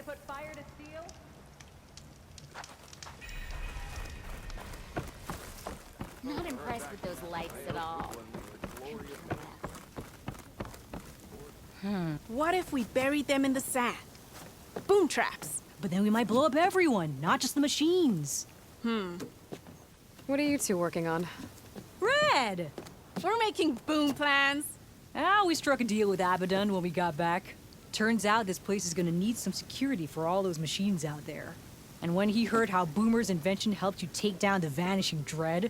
to put fire to steel? Not impressed with those lights at all. What if we buried them in the sand? Boom traps. But then we might blow up everyone, not just the machines. What are you two working on? Red! We're making boom plans. We struck a deal with Abaddon when we got back. Turns out this place is gonna need some security for all those machines out there. And when he heard how Boomer's invention helped you take down the Vanishing Dread,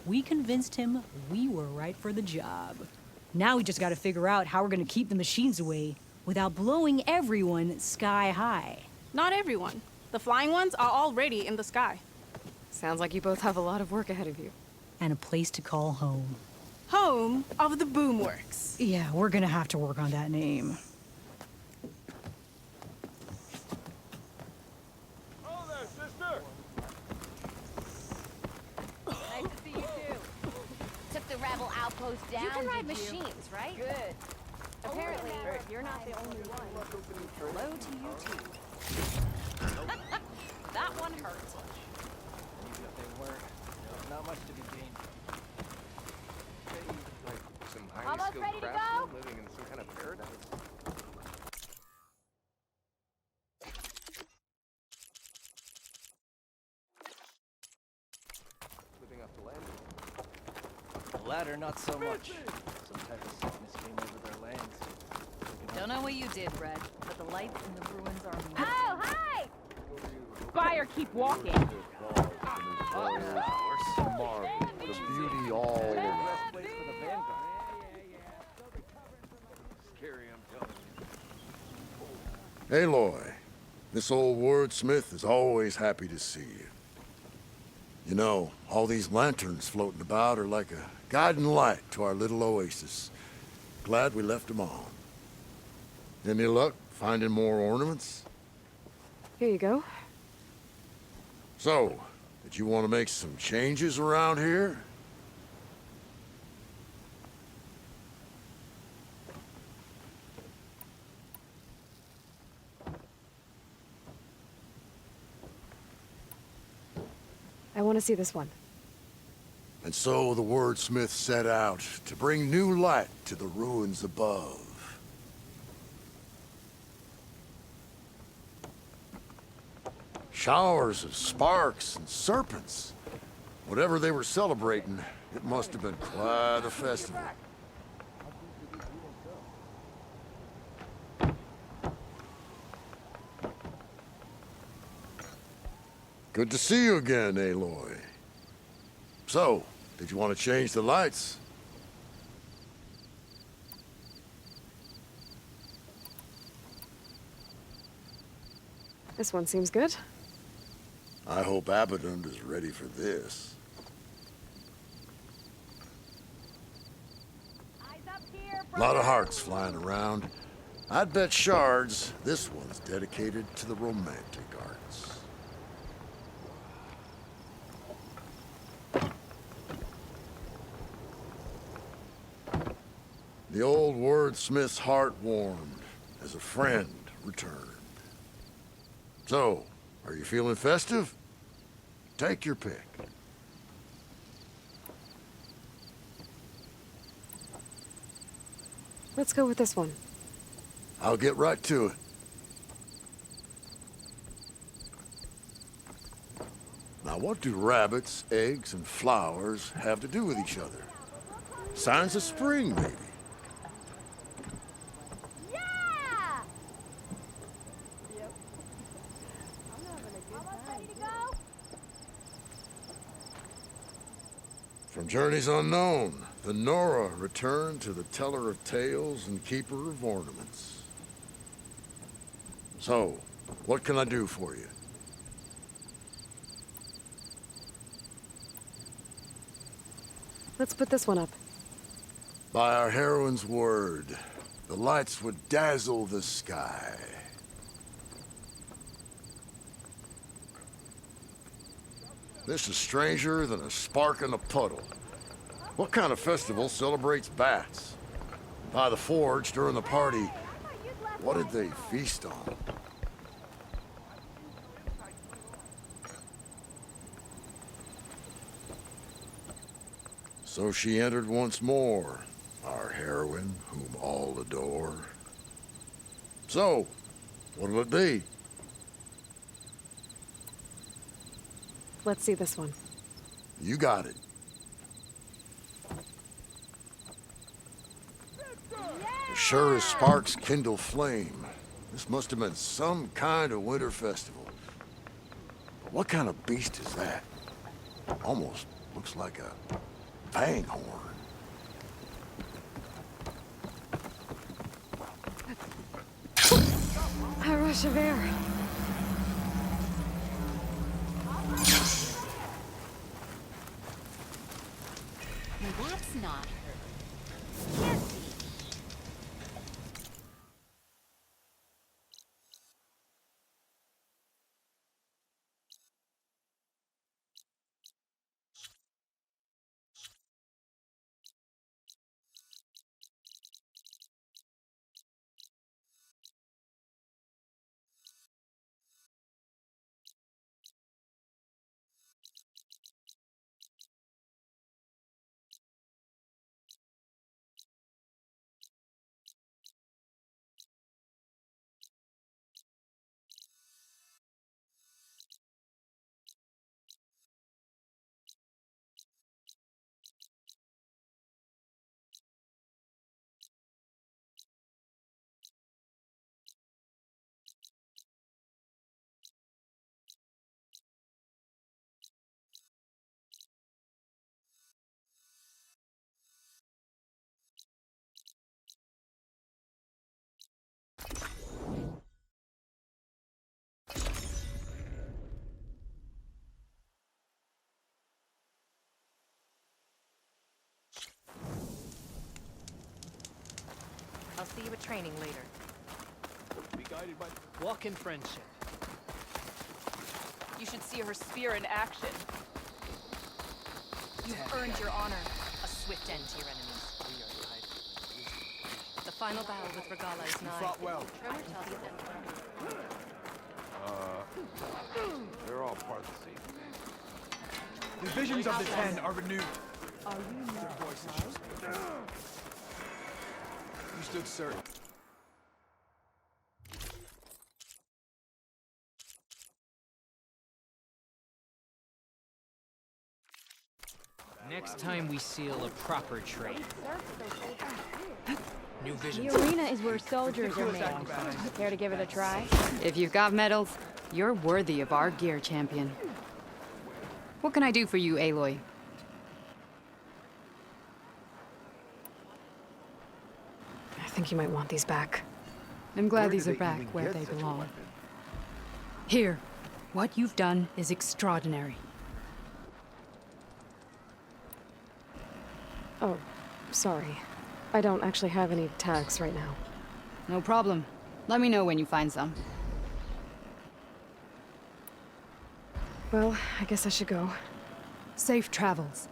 we convinced him we were right for the job. Now we just gotta figure out how we're gonna keep the machines away without blowing everyone sky high. Not everyone. The flying ones are already in the sky. Sounds like you both have a lot of work ahead of you. And a place to call home. Home of the Boomworks. Yeah, we're gonna have to work on that name. Oh there, sister! Nice to see you too. Took the rebel outpost down, You can ride did you? machines, right? Good. Apparently, you're not the only one. Hello to you too. That one hurt. Even if they weren't, there's not much to be gained. Like some highly Almost skilled ready to craftsman go? living in some kind of paradise. Living off the land. The latter, not so much. Some type of sickness came over their lands. Don't know what you did, Red, but the lights in the ruins are amazing. Oh, hi! Fire, keep walking. Marvel, the beauty all around. Best place for the vanguard. Scary, I'm telling you. Aloy, this old wordsmith is always happy to see you. You know, all these lanterns floating about are like a guiding light to our little oasis. Glad we left them on. Any luck finding more ornaments? Here you go. So, did you want to make some changes around here? I want to see this one. And so the wordsmith set out to bring new light to the ruins above. Showers of sparks and serpents. Whatever they were celebrating, it must have been quite a festival. Good to see you again, Aloy. So, did you want to change the lights? This one seems good. I hope Abaddon is ready for this. Eyes up here, A lot of hearts flying around. I'd bet shards this one's dedicated to the romantic arts. The old wordsmith's heart warmed as a friend returned. So, are you feeling festive? Take your pick. Let's go with this one. I'll get right to it. Now, what do rabbits, eggs, and flowers have to do with each other? Signs of spring, maybe. Yeah! Yep. I'm having a good time. Ready to go? From journeys unknown, the Nora returned to the teller of tales and keeper of ornaments. So, what can I do for you? Let's put this one up. By our heroine's word, the lights would dazzle the sky. This is stranger than a spark in a puddle. What kind of festival celebrates bats? By the forge during the party, what did they feast on? So she entered once more, our heroine, whom all adore. So, what'll it be? Let's see this one. You got it. As sure as sparks kindle flame, this must have been some kind of winter festival. But what kind of beast is that? Almost looks like a fanghorn. A rush of air. That's not her. Can't be. I'll see you at training later. Be guided by walk in friendship. You should see her spear in action. You've earned your honor. A swift end to your enemies. We are tied. The final battle with Regala is nigh. fought well. Tremor tells you that. They're all part of the same thing. The visions of the Ten are renewed. Are you not surprised? You stood certain. Next time we seal a proper trade. New vision. The arena is where soldiers are made. Care to give it a try? If you've got medals, you're worthy of our gear, champion. What can I do for you, Aloy? I think you might want these back. I'm glad Where these did are they back even where get they such a belong. weapon? Here, what you've done is extraordinary. Oh, sorry. I don't actually have any tags right now. No problem. Let me know when you find some. Well, I guess I should go. Safe travels.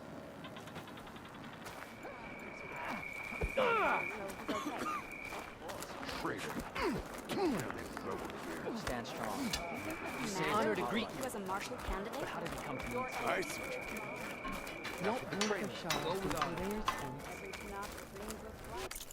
Traitor. Stand strong. You say honor to greet you. Was a marshal candidate? How did it come to me? I see what you did. What training. Go with honor. Every knot brings us light.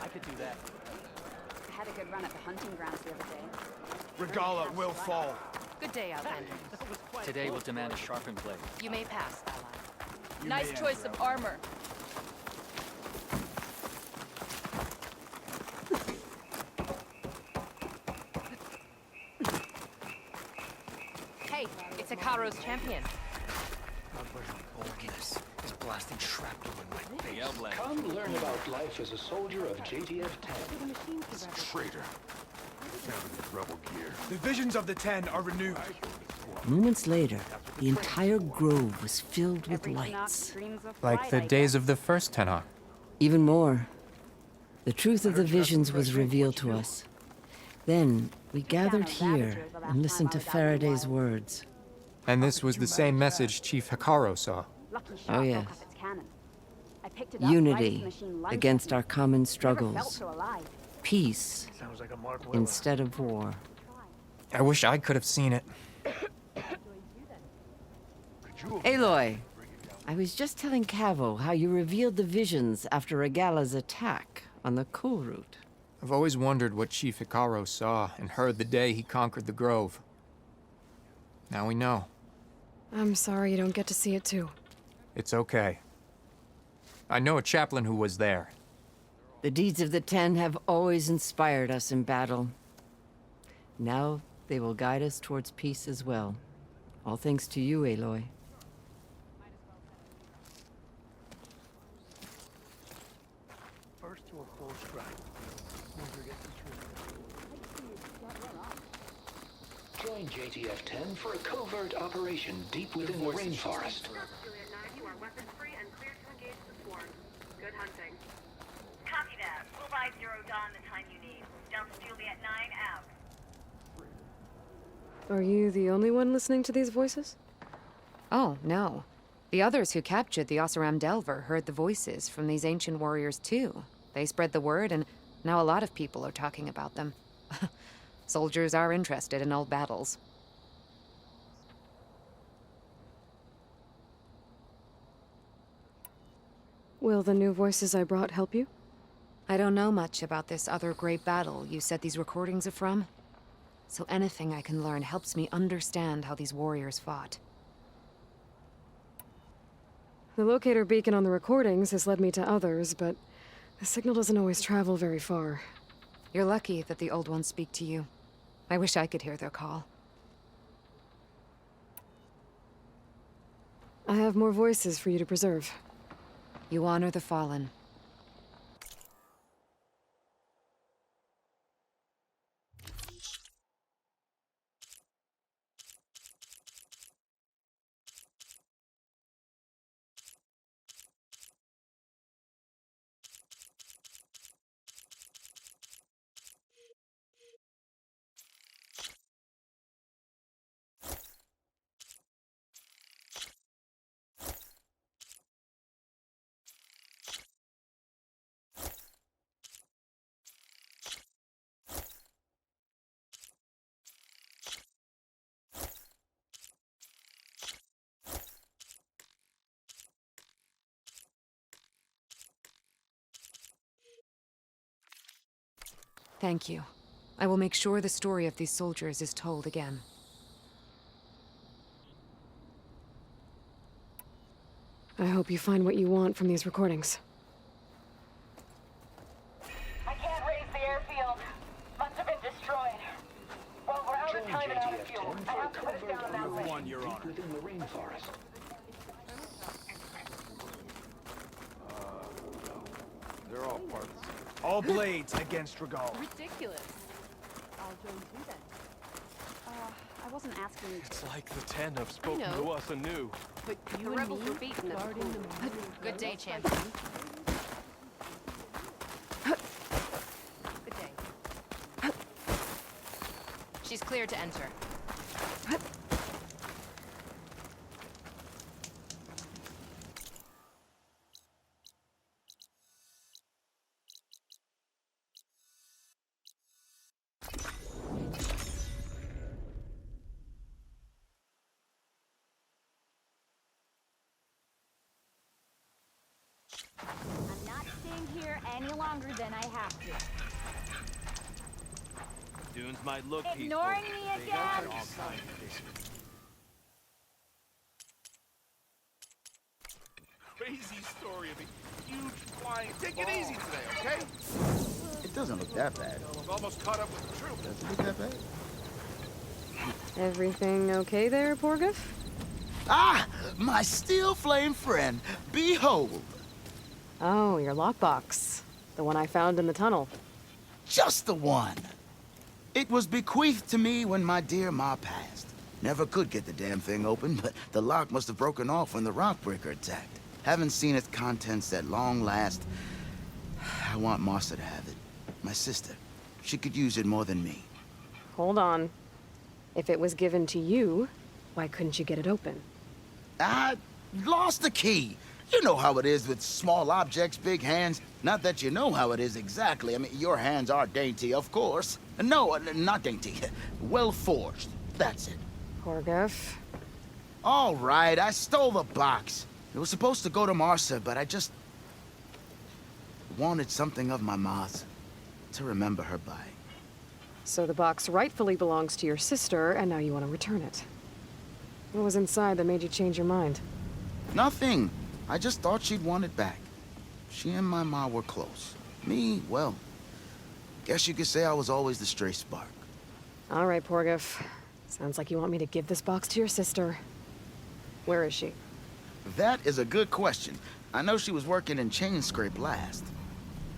I could do that. I had a good run at the hunting grounds the other day. Regala will fall. Good day, Outlander. Today will demand a sharpened blade. You may pass, ally. You Nice may choice enter. of armor. Hey, it's Hikaru's champion. Look at this. He's blasting shrapnel in my face. Come learn about life as a soldier of JTF 10. Traitor. Rebel gear. The visions of the Ten are renewed. Moments later, the entire grove was filled with lights. Like the days of the first Tenok. Even more, the truth of the visions was revealed to us. Then, we gathered here and listened to Faraday's words. And this was the same message Chief Hikaru saw. Oh yes. Unity against our common struggles. Peace instead of war. I wish I could have seen it. Aloy, I was just telling Cavo how you revealed the visions after Regala's attack on the coal route. I've always wondered what Chief Hikaru saw and heard the day he conquered the Grove. Now we know. I'm sorry you don't get to see it too. It's okay. I know a chaplain who was there. The deeds of the Ten have always inspired us in battle. Now they will guide us towards peace as well. All thanks to you, Aloy. First to a full strike. Join JTF-10 for a covert operation deep within the rainforest. You are weapons-free and clear to engage the swarm. Good hunting. Copy that. We'll buy Zero Dawn the time you need. Delta Juliet 9 out. Are you the only one listening to these voices? Oh, no. The others who captured the Oseram Delver heard the voices from these ancient warriors too. They spread the word, and now a lot of people are talking about them. Soldiers are interested in old battles. Will the new voices I brought help you? I don't know much about this other great battle you said these recordings are from. So anything I can learn helps me understand how these warriors fought. The locator beacon on the recordings has led me to others, but the signal doesn't always travel very far. You're lucky that the old ones speak to you. I wish I could hear their call. I have more voices for you to preserve. You honor the fallen. Thank you. I will make sure the story of these soldiers is told again. I hope you find what you want from these recordings. I can't raise the airfield. Must have been destroyed. Well, we're out of time and out of fuel. I have to put it down that way. One, Your Honor. Within the rainforest. They're all part of the same. All blades against Regala. Ridiculous. I'll join you then. I wasn't asking you. It's like the Ten have spoken to us anew. But you and rebels were beaten at the pool. Good day, champion. Good day. She's clear to enter. I'm not staying here any longer than I have to. Dunes might look Ignoring peaceful. me They again? got all kinds of issues. Crazy story of a huge flying. Take it easy today, okay? It doesn't look that bad. We've almost caught up with the troop. Doesn't look that bad. Everything okay there, Porgif? Ah! My steel flame friend, behold! Oh, your lockbox. The one I found in the tunnel. Just the one! It was bequeathed to me when my dear ma passed. Never could get the damn thing open, but the lock must have broken off when the rockbreaker attacked. Haven't seen its contents at long last. I want Martha to have it. My sister. She could use it more than me. Hold on. If it was given to you, why couldn't you get it open? I lost the key. You know how it is with small objects, big hands. Not that you know how it is exactly. I mean, your hands are dainty, of course. No, not dainty. Well forged. That's it. Porgif. All right, I stole the box. It was supposed to go to Martha, but I just wanted something of my ma's to remember her by. So the box rightfully belongs to your sister, and now you want to return it. What was inside that made you change your mind? Nothing. I just thought she'd want it back. She and my ma were close. Me, well, guess you could say I was always the stray spark. All right, Porgif. Sounds like you want me to give this box to your sister. Where is she? That is a good question. I know she was working in Chain Scrape last.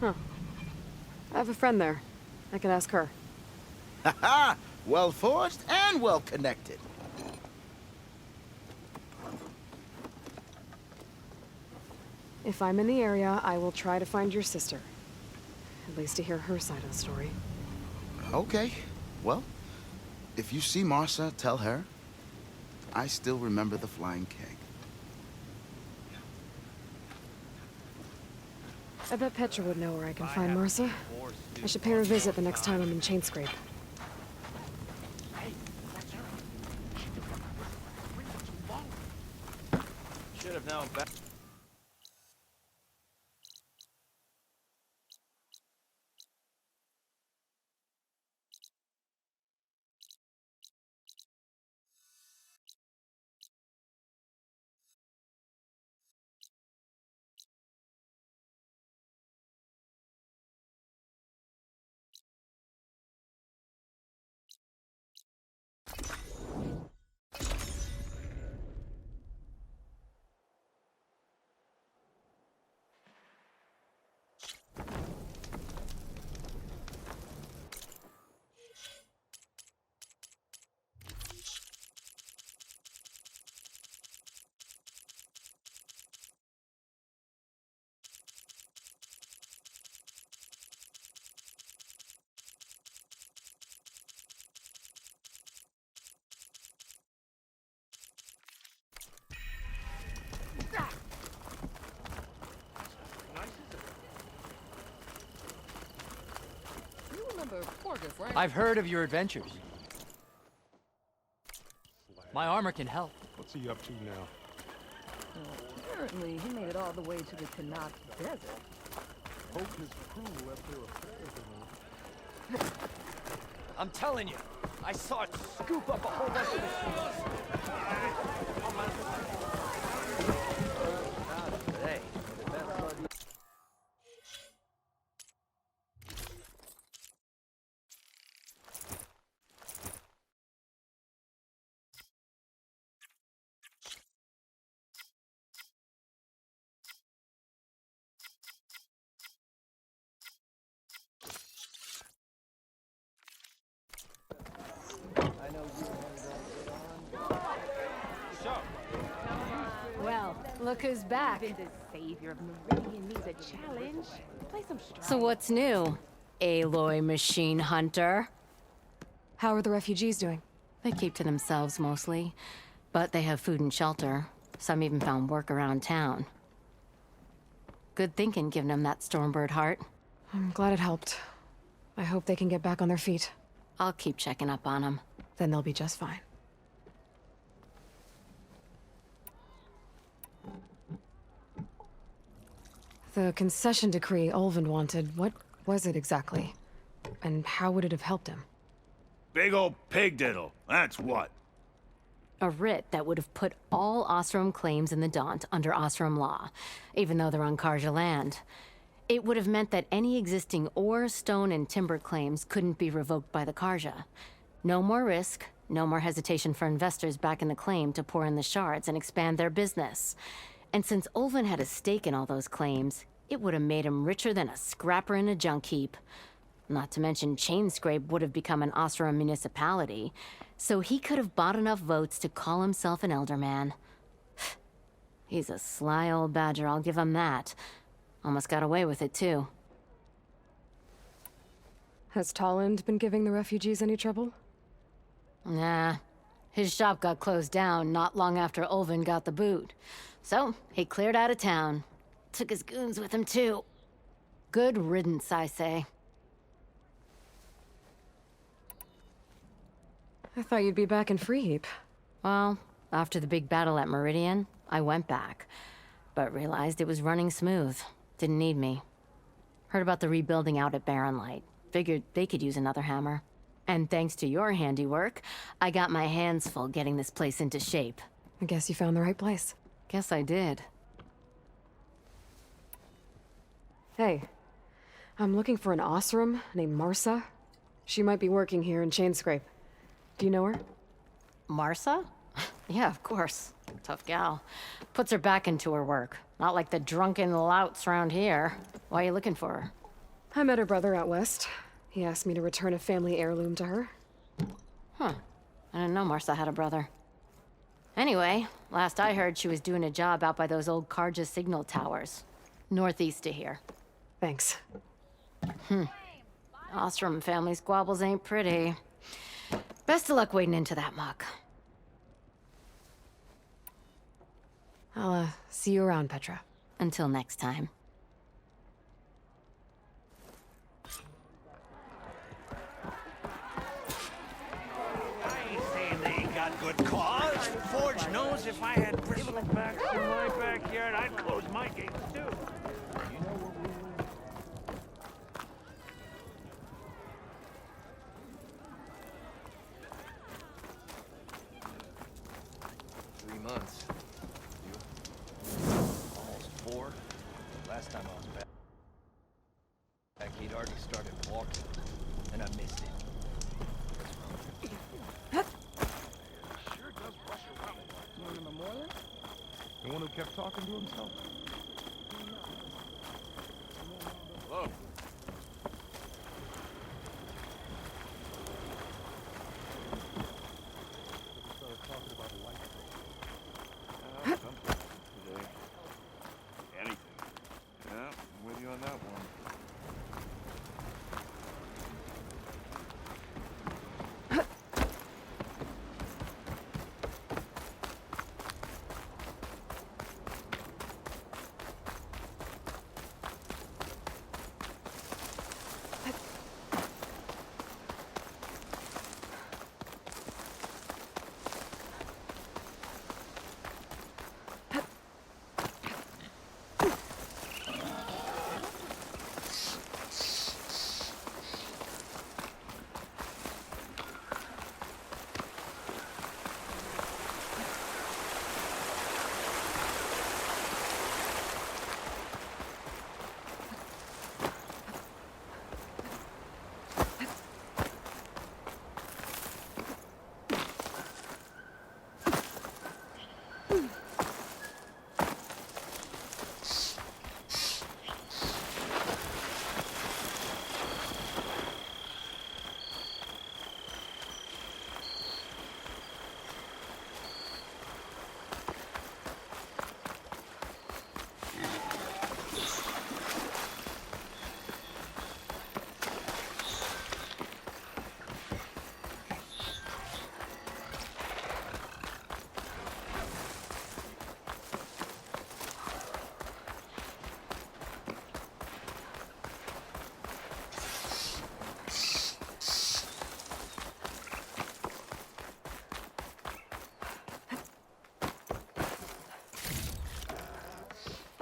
Huh. I have a friend there. I can ask her. Ha ha! Well forged and well connected. If I'm in the area, I will try to find your sister. At least to hear her side of the story. Okay. Well, if you see Martha, tell her I still remember the flying keg. I bet Petra would know where I can find Martha. I should pay her a visit the next time I'm in Chain Scrape. Should have known better. I've heard of your adventures. My armor can help. What's he up to now? Apparently, he made it all the way to the Tanakh Desert. Hope his crew left their affairs alone. I'm telling you, I saw it scoop up a whole bunch of Today. Well, look who's back. Even the savior of Meridian needs a challenge. Play some strong. So what's new, Aloy Machine Hunter? How are the refugees doing? They keep to themselves mostly, but they have food and shelter. Some even found work around town. Good thinking, giving them that Stormbird heart. I'm glad it helped. I hope they can get back on their feet. I'll keep checking up on them. Then they'll be just fine. The concession decree Ulvin wanted, what was it exactly? And how would it have helped him? Big old pig diddle, that's what. A writ that would have put all Osram claims in the Daunt under Osram law, even though they're on Karja land. It would have meant that any existing ore, stone, and timber claims couldn't be revoked by the Karja. No more risk, no more hesitation for investors backing the claim to pour in the shards and expand their business. And since Ulvin had a stake in all those claims, it would have made him richer than a scrapper in a junk heap. Not to mention, Chainscrape would have become an Oseram municipality, so he could have bought enough votes to call himself an elderman. He's a sly old badger, I'll give him that. Almost got away with it, too. Has Tolland been giving the refugees any trouble? Nah. His shop got closed down not long after Ulvin got the boot. So, he cleared out of town. Took his goons with him, too. Good riddance, I say. I thought you'd be back in Freeheap. Well, after the big battle at Meridian, I went back. But realized it was running smooth. Didn't need me. Heard about the rebuilding out at Barren Light. Figured they could use another hammer. And thanks to your handiwork, I got my hands full getting this place into shape. I guess you found the right place. Guess I did. Hey, I'm looking for an Oseram named Marsa. She might be working here in Chainscrape. Do you know her? Marsa? Yeah, of course. Tough gal. Puts her back into her work. Not like the drunken louts around here. Why are you looking for her? I met her brother out west. He asked me to return a family heirloom to her. Huh. I didn't know Marsa had a brother. Anyway, last I heard she was doing a job out by those old Karja signal towers. Northeast of here. Thanks. Ostrom family squabbles ain't pretty. Best of luck wading into that muck. I'll, see you around, Petra. Until next time. I ain't saying they ain't got good cause. Forge knows if I had bristlebacks in my backyard, I'd close my gates too. You know what we 3 months. Almost 4. Last time I was back, he'd already started walking, and I missed it. Sure does rush around. You remember Moreland? The one who kept talking to himself? Hello? Anything. Yeah, I'm with you on that one.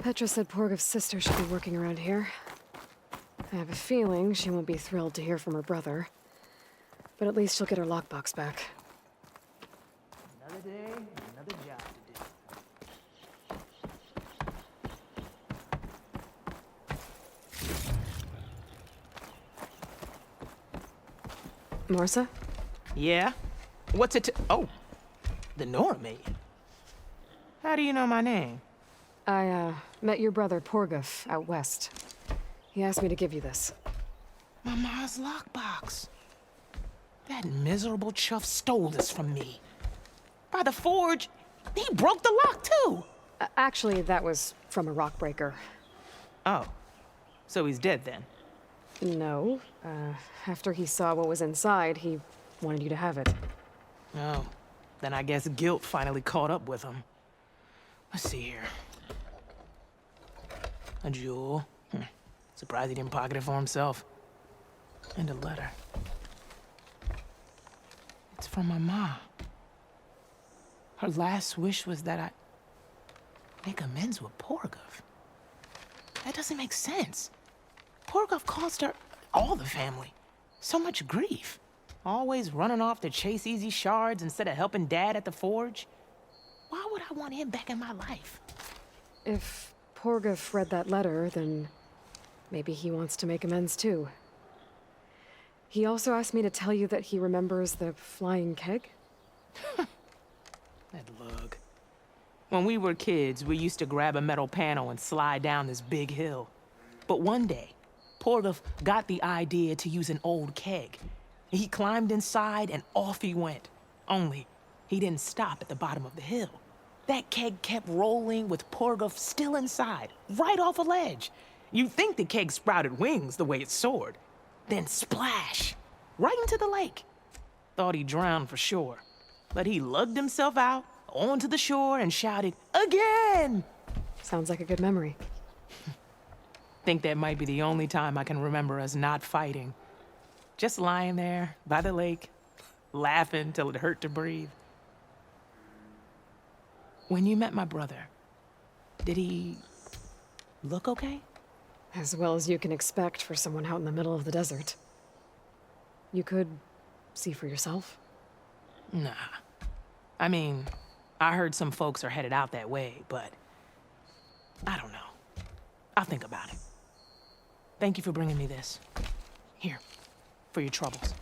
Petra said Porgov's sister should be working around here. I have a feeling she won't be thrilled to hear from her brother. But at least she'll get her lockbox back. Another day, another job to do. Marsa? Yeah? What's it oh, the Nora maid. How do you know my name? I, met your brother Porgov out west. He asked me to give you this. My ma's lockbox. That miserable chuff stole this from me. By the forge, he broke the lock too. Actually, that was from a rock breaker. Oh, so he's dead then? No. After he saw what was inside, he wanted you to have it. Oh, then I guess guilt finally caught up with him. Let's see here. A jewel. Surprised he didn't pocket it for himself. And a letter. It's from my ma. Her last wish was that I make amends with Porgov. That doesn't make sense. Porgov caused her, all the family, so much grief. Always running off to chase easy shards instead of helping Dad at the forge. Why would I want him back in my life? If Porgov read that letter, then maybe he wants to make amends too. He also asked me to tell you that he remembers the flying keg. That lug. When we were kids, we used to grab a metal panel and slide down this big hill. But one day, Porgov got the idea to use an old keg. He climbed inside and off he went. Only, he didn't stop at the bottom of the hill. That keg kept rolling with Porgov still inside, right off a ledge. You'd think the keg sprouted wings the way it soared. Then splash! Right into the lake. Thought he drowned for sure. But he lugged himself out, onto the shore, and shouted, "Again!" Sounds like a good memory. Think that might be the only time I can remember us not fighting. Just lying there, by the lake, laughing till it hurt to breathe. When you met my brother, did he look okay? As well as you can expect for someone out in the middle of the desert. You could see for yourself. Nah. I mean, I heard some folks are headed out that way, but I don't know. I'll think about it. Thank you for bringing me this. Here, for your troubles.